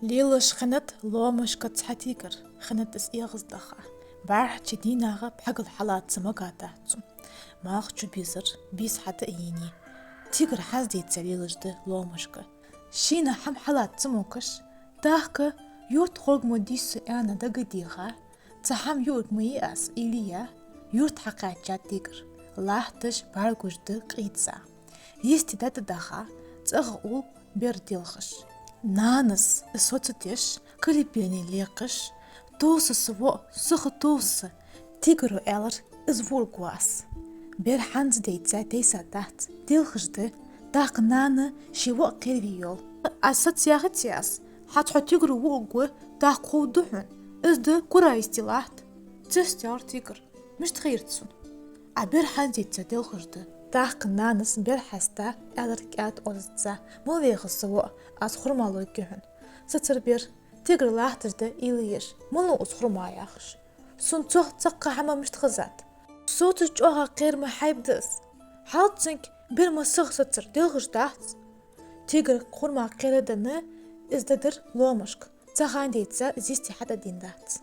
Лилыш хэнэт ломышка цхатигэр хэнэт эс иғыздаха. Бар чединага пхагыл халат самагатацу. Мах чубизыр бис хата ини. Тигр хаз дейтса лилышды ломышка. Шина хам халат цмукаш. Дахка юрт холгмо диссу эна дагадиха. Цахам юрт мыйас илия. Юрт хакача тигр. Лахтыш баргужды қица. Ести дата даха цага ул бердилхыш. Наныс соцетеш кылипени лекыш. Тосы сво сухы тосы. Тигру элар извургуас. Бер ханз дейтса тейса тахт. Дилхыжды дақ наны шиво қервиол. Асат сияғытияс. Хатхо тигру угу дақ қоудухын. Изды кура истилахт. Цестяр тигр. Миштхирцун. А бер ханз дейтса дилхыжды. Дақ наныс бер хаста элар кят озытса. Мылвеғысыво аз хурмалу көхін. Сатыр бер тигр лахтырды илиеш. Мұны уз хурмаяқыш. Сун цоқ цаққа хама миштхызат. Соты чоға қермі хайбдыз. Халтсынк бір мысық сатыр дилғыждахтс. Тигр хурма қередіні издадыр ломышк. Цаған дейтса зисти хата диндахтс.